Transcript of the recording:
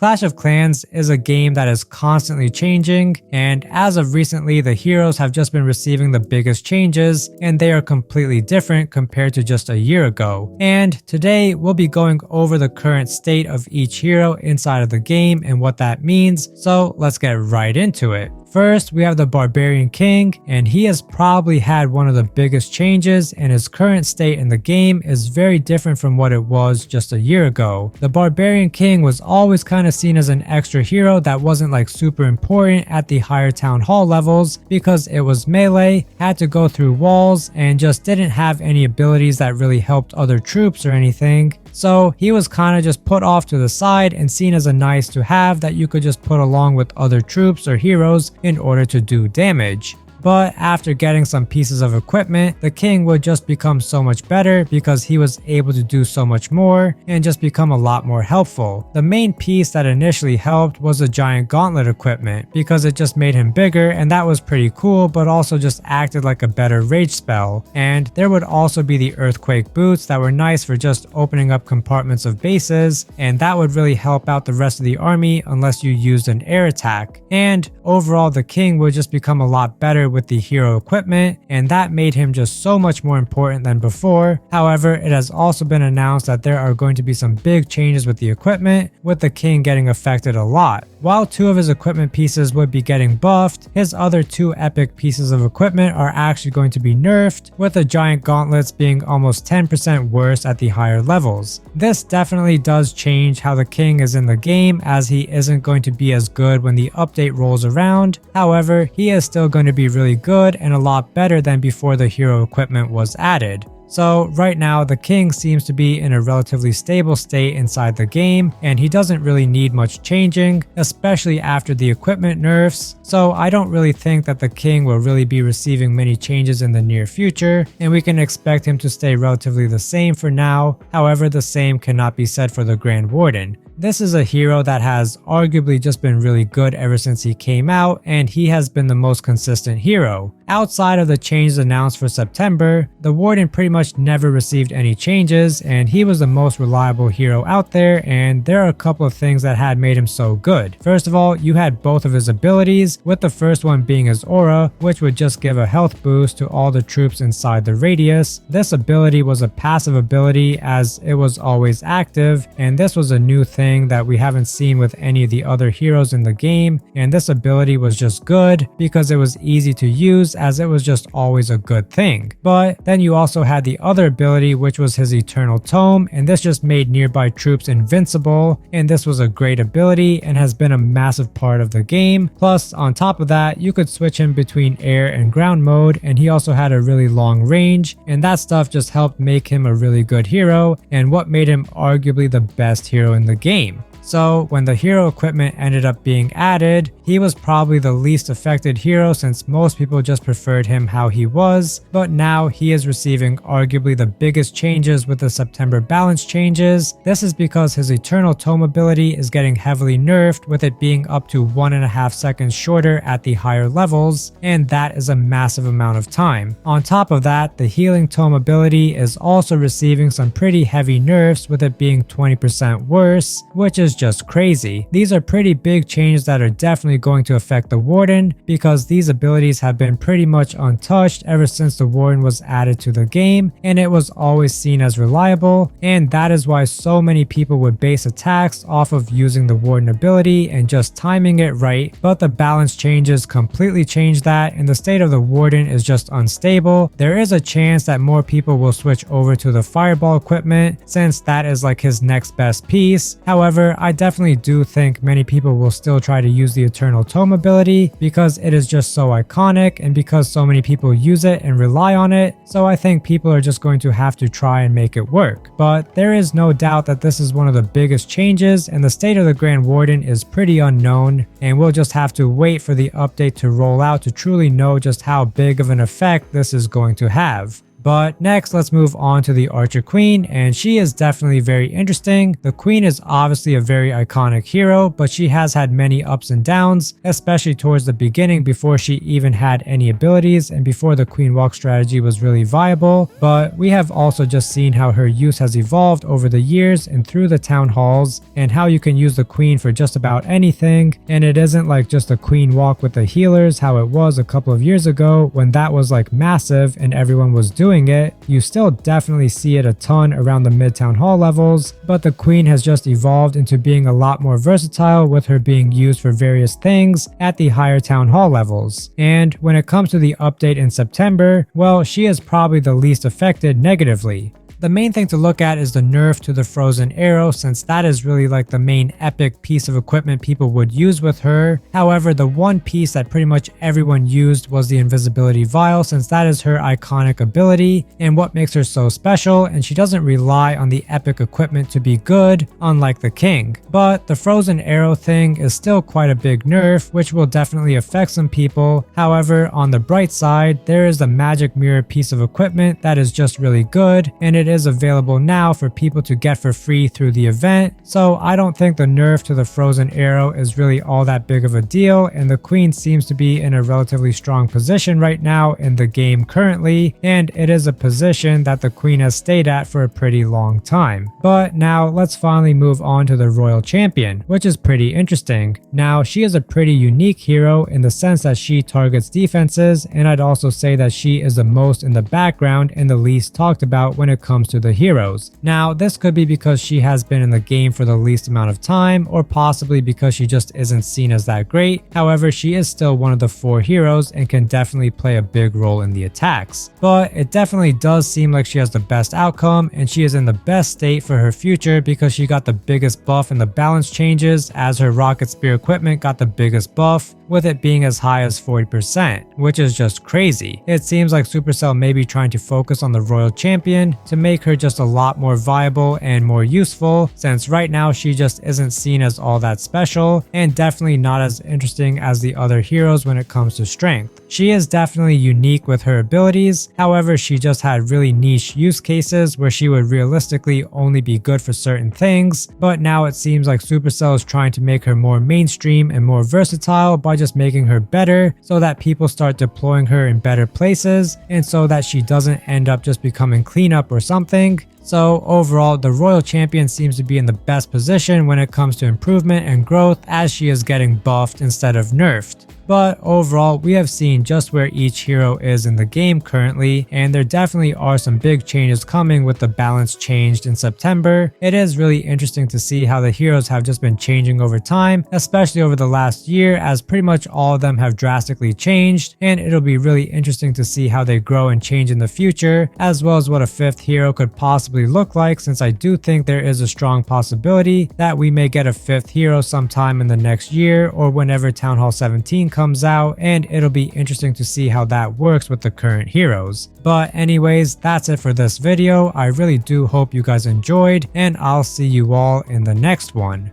Clash of Clans is a game that is constantly changing, and as of recently, the heroes have just been receiving the biggest changes, and they are completely different compared to just a year ago. And today, we'll be going over the current state of each hero inside of the game and what that means, so let's get right into it. First, we have the Barbarian King, and he has probably had one of the biggest changes, and his current state in the game is very different from what it was just a year ago. The Barbarian King was always kind of seen as an extra hero that wasn't like super important at the higher town hall levels because it was melee, had to go through walls, and just didn't have any abilities that really helped other troops or anything. So he was kind of just put off to the side and seen as a nice to have that you could just put along with other troops or heroes in order to do damage. But after getting some pieces of equipment, the king would just become so much better because he was able to do so much more and just become a lot more helpful. The main piece that initially helped was the giant gauntlet equipment because it just made him bigger, and that was pretty cool, but also just acted like a better rage spell. And there would also be the earthquake boots that were nice for just opening up compartments of bases, and that would really help out the rest of the army unless you used an air attack. And overall, the king would just become a lot better with the hero equipment, and that made him just so much more important than before. However, it has also been announced that there are going to be some big changes with the equipment, with the king getting affected a lot. While 2 of his equipment pieces would be getting buffed, his other 2 epic pieces of equipment are actually going to be nerfed, with the giant gauntlets being almost 10% worse at the higher levels. This definitely does change how the king is in the game, as he isn't going to be as good when the update rolls around. However, he is still going to be really good and a lot better than before the hero equipment was added. So right now, the king seems to be in a relatively stable state inside the game, and he doesn't really need much changing, especially after the equipment nerfs. So I don't really think that the king will really be receiving many changes in the near future, and we can expect him to stay relatively the same for now. However, the same cannot be said for the Grand Warden. This is a hero that has arguably just been really good ever since he came out, and he has been the most consistent hero. Outside of the changes announced for September, the Warden pretty much never received any changes, and he was the most reliable hero out there, and there are a couple of things that had made him so good. First of all, you had both of his abilities, with the first one being his aura, which would just give a health boost to all the troops inside the radius. This ability was a passive ability as it was always active, and this was a new thing that we haven't seen with any of the other heroes in the game, and this ability was just good because it was easy to use as it was just always a good thing. But then you also had the other ability, which was his Eternal Tome, and this just made nearby troops invincible, and this was a great ability and has been a massive part of the game. Plus, on top of that, you could switch him between air and ground mode, and he also had a really long range, and that stuff just helped make him a really good hero and what made him arguably the best hero in the game. So when the hero equipment ended up being added, he was probably the least affected hero since most people just preferred him how he was, but now he is receiving arguably the biggest changes with the September balance changes. This is because his Eternal Tome ability is getting heavily nerfed, with it being up to 1.5 seconds shorter at the higher levels, and that is a massive amount of time. On top of that, the Healing Tome ability is also receiving some pretty heavy nerfs, with it being 20% worse, which is just crazy. These are pretty big changes that are definitely going to affect the Warden, because these abilities have been pretty much untouched ever since the Warden was added to the game, and it was always seen as reliable, and that is why so many people would base attacks off of using the Warden ability and just timing it right. But the balance changes completely changed that, and the state of the Warden is just unstable. There is a chance that more people will switch over to the Fireball equipment, since that is like his next best piece. However, I definitely do think many people will still try to use the Eternal Tome ability because it is just so iconic and because so many people use it and rely on it, so I think people are just going to have to try and make it work. But there is no doubt that this is one of the biggest changes, and the state of the Grand Warden is pretty unknown, and we'll just have to wait for the update to roll out to truly know just how big of an effect this is going to have. But next, let's move on to the Archer Queen, and she is definitely very interesting. The Queen is obviously a very iconic hero, but she has had many ups and downs, especially towards the beginning before she even had any abilities and before the Queen Walk strategy was really viable. But we have also just seen how her use has evolved over the years and through the town halls, and how you can use the Queen for just about anything, and it isn't like just a Queen Walk with the healers how it was a couple of years ago when that was like massive and everyone was doing it. You still definitely see it a ton around the mid-town hall levels, but the Queen has just evolved into being a lot more versatile, with her being used for various things at the higher town hall levels. And when it comes to the update in September, well, she is probably the least affected negatively. The main thing to look at is the nerf to the frozen arrow, since that is really like the main epic piece of equipment people would use with her. However, the one piece that pretty much everyone used was the invisibility vial, since that is her iconic ability and what makes her so special, and she doesn't rely on the epic equipment to be good, unlike the king. But the frozen arrow thing is still quite a big nerf, which will definitely affect some people. However, on the bright side, there is the magic mirror piece of equipment that is just really good, and it is available now for people to get for free through the event. So I don't think the nerf to the frozen arrow is really all that big of a deal, and the Queen seems to be in a relatively strong position right now in the game currently, and it is a position that the Queen has stayed at for a pretty long time. But now let's finally move on to the Royal Champion, which is pretty interesting. Now, she is a pretty unique hero in the sense that she targets defenses, and I'd also say that she is the most in the background and the least talked about when it comes to the heroes. Now, this could be because she has been in the game for the least amount of time, or possibly because she just isn't seen as that great. However, she is still one of the 4 heroes and can definitely play a big role in the attacks. But it definitely does seem like she has the best outcome, and she is in the best state for her future because she got the biggest buff in the balance changes, as her rocket spear equipment got the biggest buff, with it being as high as 40%, which is just crazy. It seems like Supercell may be trying to focus on the Royal Champion to make her just a lot more viable and more useful, since right now she just isn't seen as all that special, and definitely not as interesting as the other heroes when it comes to strength. She is definitely unique with her abilities, however she just had really niche use cases where she would realistically only be good for certain things, but now it seems like Supercell is trying to make her more mainstream and more versatile by just making her better, so that people start deploying her in better places, and so that she doesn't end up just becoming cleanup or something. So overall, the Royal Champion seems to be in the best position when it comes to improvement and growth, as she is getting buffed instead of nerfed. But overall, we have seen just where each hero is in the game currently, and there definitely are some big changes coming with the balance changed in September. It is really interesting to see how the heroes have just been changing over time, especially over the last year, as pretty much all of them have drastically changed, and it'll be really interesting to see how they grow and change in the future, as well as what a 5th hero could possibly look like, since I do think there is a strong possibility that we may get a 5th hero sometime in the next year or whenever Town Hall 17 comes out, and it'll be interesting to see how that works with the current heroes. But anyways, that's it for this video. I really do hope you guys enjoyed, and I'll see you all in the next one.